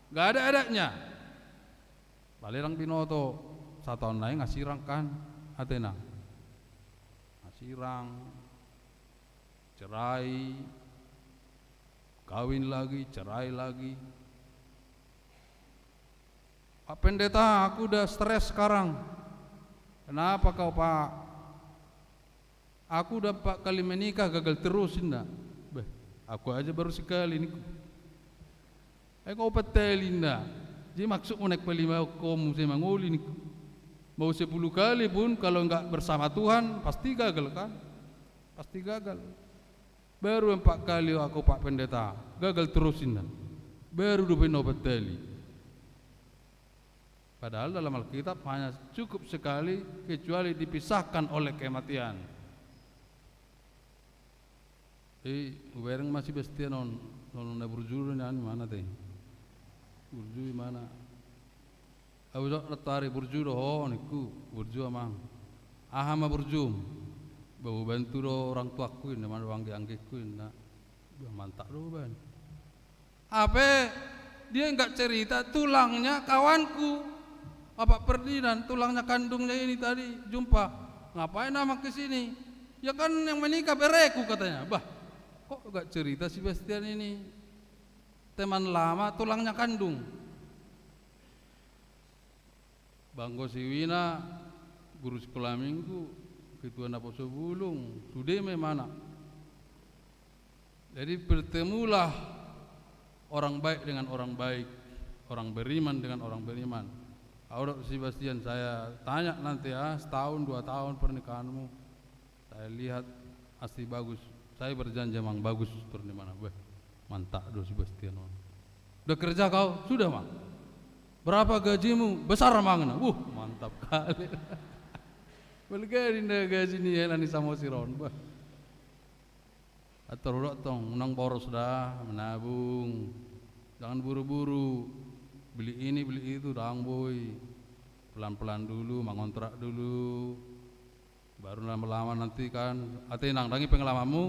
nggak ada adatnya. Balerang Binoto 1 tahun lain ngasirang kan, Athena, ngasirang, cerai. Kawin lagi, cerai lagi. Pak Pendeta, aku udah stres sekarang. Kenapa kau Pak? Aku udah 4 kali menikah, gagal terus indah. Aku aja baru sekali ini. Kau petelin dah. Jadi maksudmu naik pelima kamu saya manguli nih. Mau 10 kali pun kalau enggak bersama Tuhan pasti gagal kan? Pasti gagal. Baru 4 kali aku Pak Pendeta, gagal terusin dan baru 20 peteli. Padahal dalam Alkitab hanya cukup sekali kecuali dipisahkan oleh kematian. Ubereng masih bestia non burjuru ni mana teh? Burju mana? Aku dah letari burju doh niku burju amang. Ahama burjum. Bau bantu do orang tuaku ini mana bangke angkeku ini nak mantap do ban. Apa dia enggak cerita tulangnya kawanku Bapak Ferdinand, tulangnya kandungnya ini tadi jumpa. Ngapain nama ke sini? Ya kan yang menikah bereku katanya. Bah, kok enggak cerita si Bastian ini teman lama tulangnya kandung. Banggo si Wina guru sekolah minggu ketua Naposo Bulung, sudah memana. Jadi bertemulah orang baik dengan orang baik, orang beriman dengan orang beriman. Aura si Bastian saya tanya nanti ya, 1 tahun 2 tahun pernikahanmu, saya lihat asli bagus. Saya berjanji emang bagus pernikahan. Mantap do si Bastian. Udah kerja kau? Sudah Mang. Berapa gajimu? Besar Mang. Mantap kali. Belgarin dah gaji ni elani sama siron bah. Atur tong menang boros dah menabung. Jangan buru-buru beli ini beli itu dang boy. Pelan-pelan dulu, mengontrak dulu. Baru lama-lama nanti kan Atenang dangi pengalamanmu.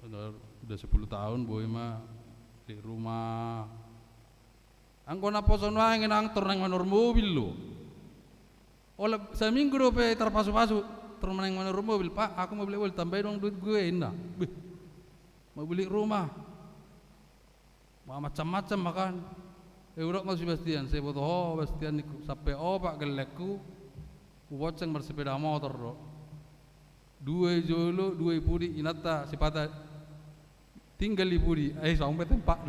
Udah 10 tahun boy mah di rumah. Angko naposon wae nang tur nang manur mobil lo. Oleh seminggu dope terpasu-pasu terus meneng manur mobil, Pak, aku mau beli mobil, tambah dong duit gue indah. Mau beli rumah. Mau macam-macam makan. Udah nggak si Bastian, saya butuh Bastian niku sampai Pak gelekku, kuwoceng bersepeda motor do. 2 jolo, 2 pudi inata sipata tinggal di pudi, sampai tempat.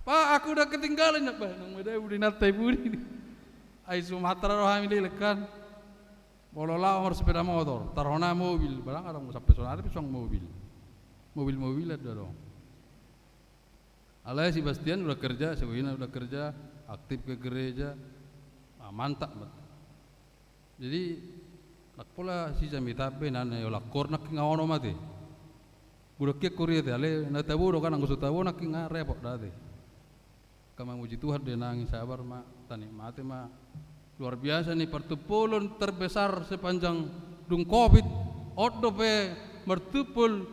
Pak, aku udah ketinggalan Pak, nang medai pudi nata pudi. Sumatera rohami lekan, bolola omor sepeda motor, tarona mobil, barang ada sampai sono ada pisang mobil ada dong. Alay si Bastian udah kerja, si Wina udah kerja, aktif ke gereja, mantap bet. Jadi nak pula si jami tape nana yo lakor nak ngawono mati. Budak kia kuria te ale na tabu do kan anggo tabu nak repot date. Kama muji Tuhan dia nangis sabar mak tani mati mak luar biasa nih pertupulun terbesar sepanjang dung Covid odo pe mertupul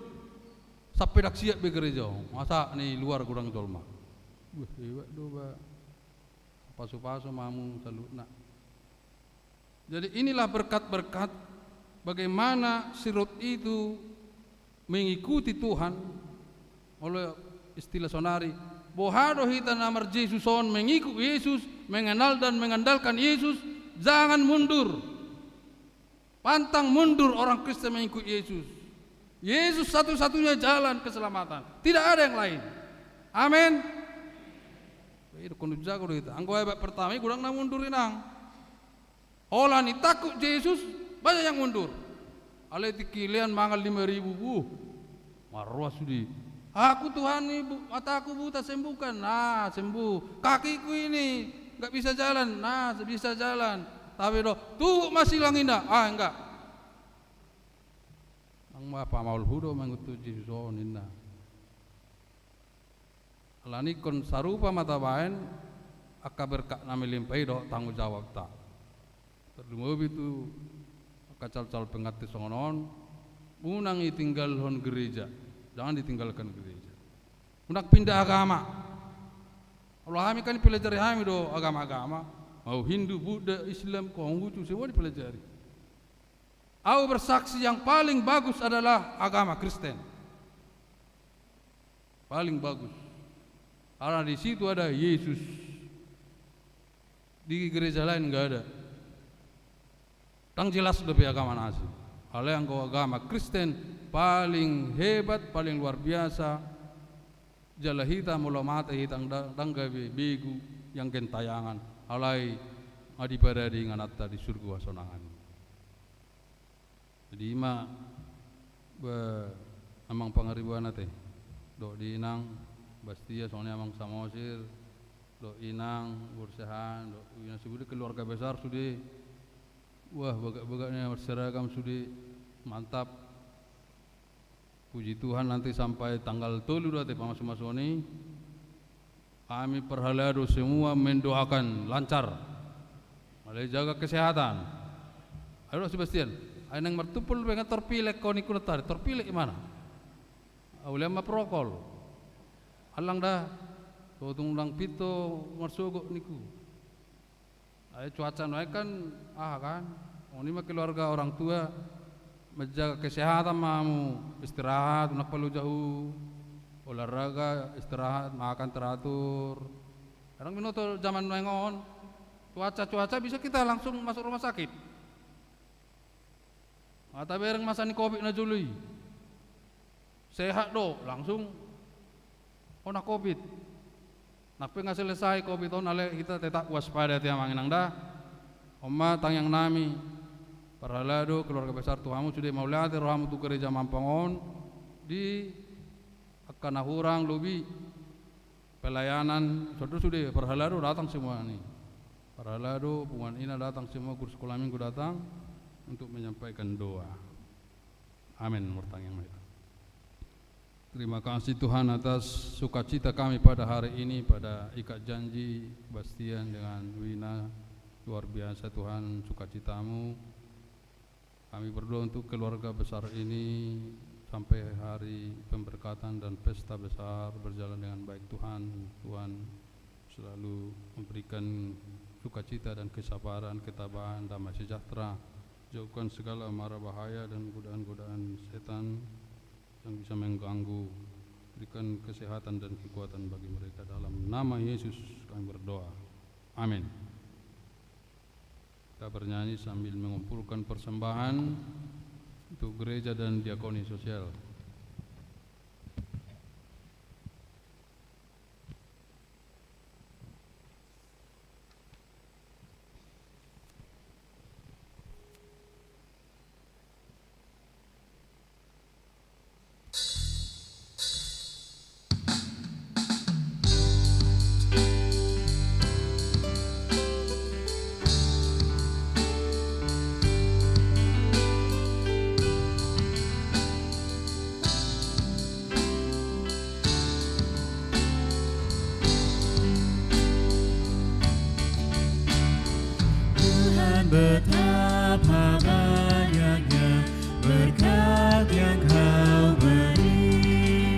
sampai dak siap be gereja. Masa nih luar kurang jolma. Hebat do ba. Pasu-pasu mamu salutna. Jadi inilah berkat-berkat bagaimana sirut itu mengikuti Tuhan oleh istilah sonari bohado hita namar Yesus on mengikut Yesus, mengenal dan mengandalkan Yesus, jangan mundur. Pantang mundur orang Kristen mengikut Yesus. Yesus satu-satunya jalan keselamatan, tidak ada yang lain. Amin. Itu kudu jago itu. Anggo hebat pertama kurang na mundurin ang. Olah ni takut Yesus banyak yang mundur. Ale tikilian mangal 5.000 marwah sudi. Aku Tuhan ibu, mataku buta sembuhkan. Nah sembuh. Kakiku ini nggak bisa jalan. Nah bisa jalan. Tapi do tuh masih langinda. Enggak. Ang apa maul hudo mengutu Yesus oninna. Alani kon sarupa mata baen aka berkak nami limpai do tanggung jawab tak. Terdengar itu kacal-cal pengati songonon unang tinggal hon gereja, jangan ditinggalkan gereja. Unak pindah agama. Allah kami kan pelajari kami do agama-agama, mau Hindu, Buddha, Islam, Konghucu semua dipelajari. Aku bersaksi yang paling bagus adalah agama Kristen. Paling bagus. Karena di situ ada Yesus. Di gereja lain enggak ada. Tang jelas lebih agama nasi. Oleh yang agama Kristen paling hebat, paling luar biasa. Jala hitam mula mata hitam tangga begu yang gentayangan. Alai adipara di nganatta di surga sonangan. Jadi ima amang pangaribuan nate. Do di inang Bastia soalnya amang samosir. Do inang bursahan. Do inang sudah keluarga besar sudah. Wah, bagak-bagaknya berseragam sudah mantap. Puji Tuhan nanti sampai tanggal 3 dah masuk-masuk ini kami perhalado semua mendoakan lancar. Malai jaga kesehatan. Ayo Sebastian, ayo nang mertupul dengan terpilih kau ni kunetari. Terpilih di mana? Ulama prokol. Alang dah. Tutung lang pito marsugok niku. Ayo cuaca naik kan, kan, ini mah keluarga orang tua menjaga kesehatan mamu, istirahat, nak perlu jauh, olahraga, istirahat, makan teratur. Sekarang minuto zaman mengon, cuaca bisa kita langsung masuk rumah sakit. Mata bereng masa ni Covid na juli, sehat do, langsung, nak Covid. Napi nggak selesai Covid on ale kita tetap waspada tiang manginang dah. Oma tang yang nami paralado keluarga besar Tuhanmu sudah maulati rohamu tu gereja Mampangon di akan hurang lobi pelayanan sudah paralado datang semua ni. Paralado pungan ina datang semua guru sekolah minggu datang untuk menyampaikan doa. Amin. Bertanya mereka. Terima kasih Tuhan atas sukacita kami pada hari ini, pada ikat janji Bastian dengan Wina. Luar biasa Tuhan sukacitamu. Kami berdoa untuk keluarga besar ini sampai hari pemberkatan dan pesta besar berjalan dengan baik Tuhan. Tuhan selalu memberikan sukacita dan kesabaran, ketabahan, damai sejahtera. Jauhkan segala mara bahaya dan godaan-godaan setan yang bisa mengganggu. Berikan kesehatan dan kekuatan bagi mereka dalam nama Yesus kami berdoa. Amin. Kita bernyanyi sambil mengumpulkan persembahan untuk gereja dan diakoni sosial. betapa banyaknya berkat yang Kau beri,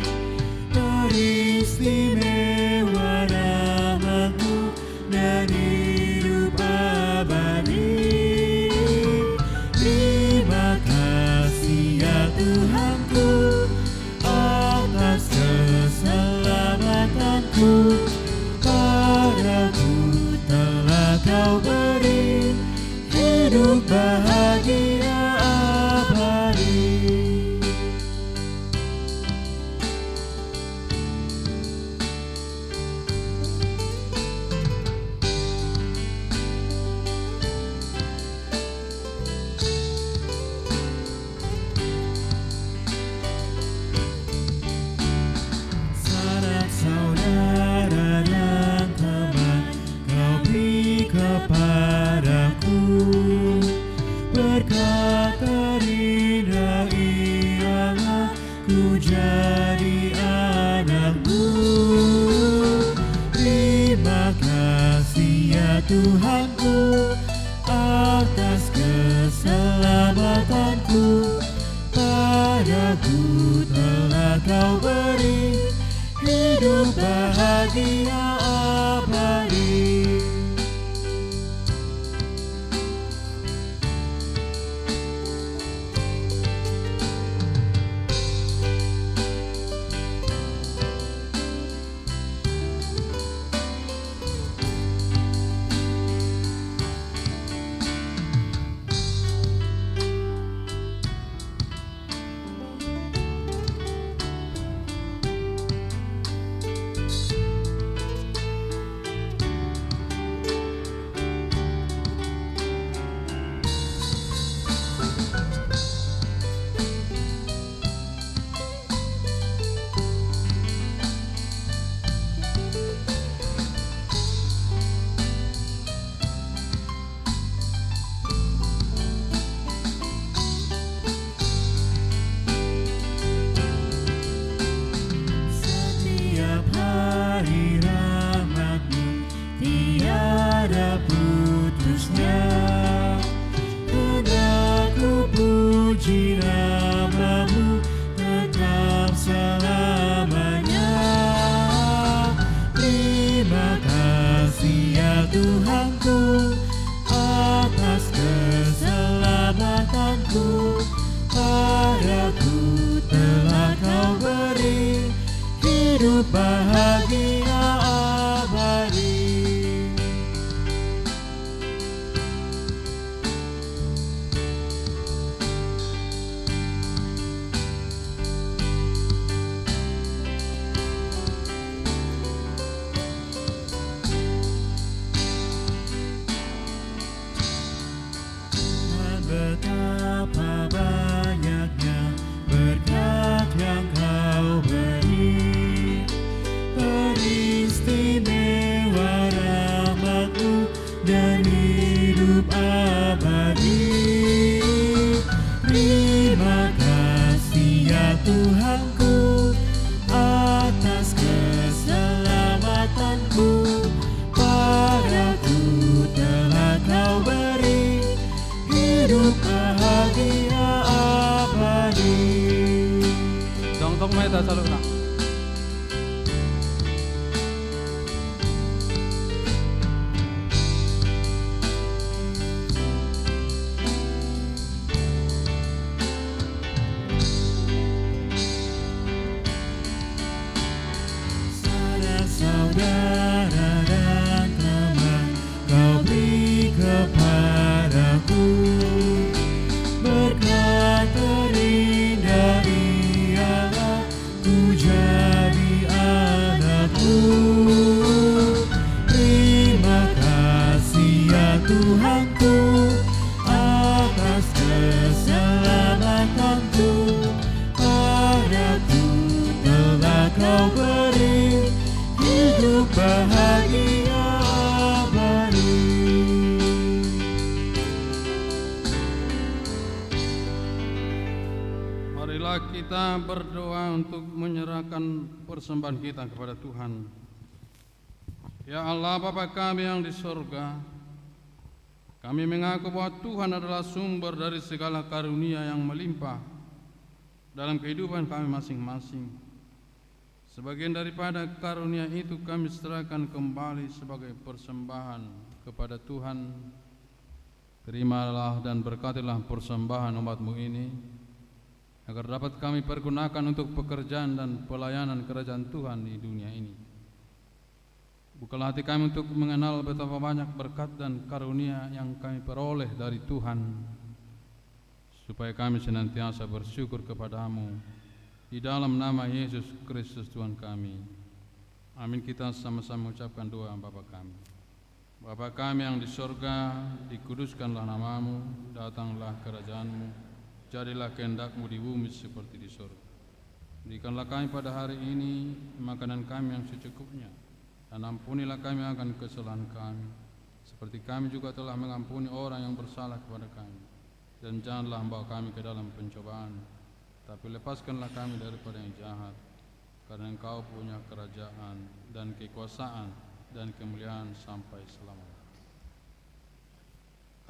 teristimewa rahmat-Mu dan hidup abadi. Terima kasih ya Tuhanku atas keselamatanku, padaku telah Kau beri hidup bahagia abadi. Sanak saudara dan teman Kau beri kepadaku, berkat terindah ialah ku jadi anak-Mu. Terima kasih ya Tuhanku atas keselamatanku, padaku telah Kau beri hidup bahagia abadi. Setiap hari rahmat-Mu tiada putusnya, hendak ku puji nama-Mu tetap selamanya. Terima kasih ya Tuhanku atas keselamatanku, padaku telah Kau beri hidup bahagia abadi. Dan betapa banyaknya berkat yang Kau beri, teristimewa rahmat-Mu dan hidup abadi. Terima kasih ya Tuhanku atas keselamatanku, padaku telah Kau beri hidup bahagia abadi. Dong meta saluk nak. Sanak saudara dan teman Kau beri kepadaku, berkat terindah ialah ku jadi anak-Mu. Terima kasih ya Tuhanku atas keselamatanku, padaku telah Kau beri hidup bahagia abadi. Marilah kita berdoa untuk menyerahkan persembahan kita kepada Tuhan. Ya Allah Bapa kami yang di surga, Kami mengaku bahwa Tuhan adalah sumber dari segala karunia yang melimpah dalam kehidupan kami masing-masing. Sebagian daripada karunia itu kami serahkan kembali sebagai persembahan kepada Tuhan. Terimalah dan berkatilah persembahan umat-Mu ini, agar dapat kami pergunakan untuk pekerjaan dan pelayanan kerajaan Tuhan di dunia ini. Bukalah hati kami untuk mengenal betapa banyak berkat dan karunia yang kami peroleh dari Tuhan, supaya kami senantiasa bersyukur kepadamu di dalam nama Yesus Kristus Tuhan kami. Amin. Kita sama-sama mengucapkan doa Bapa kami. Bapa kami yang di sorga, dikuduskanlah namamu, datanglah kerajaanmu, jadilah kehendak-Mu di bumi seperti di sorga. Berikanlah kami pada hari ini makanan kami yang secukupnya, dan ampunilah kami akan kesalahan kami, seperti kami juga telah mengampuni orang yang bersalah kepada kami. Dan janganlah membawa kami ke dalam pencobaan, tapi lepaskanlah kami daripada yang jahat, karena Engkau punya kerajaan dan kekuasaan dan kemuliaan sampai selamanya.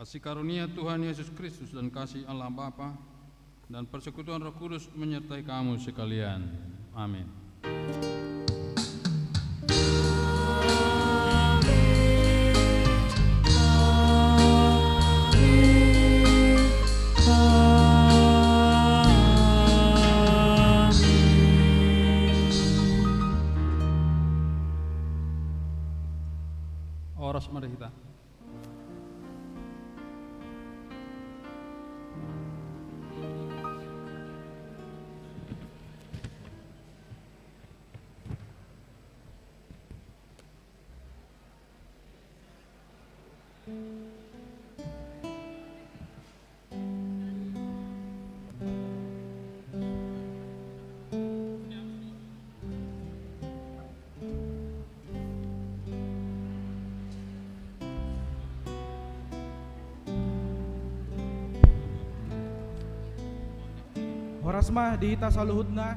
Kasih karunia Tuhan Yesus Kristus dan kasih Allah Bapa dan persekutuan Roh Kudus menyertai kamu sekalian. Amin. Oras mari kita. Horasmah dihita saluhutna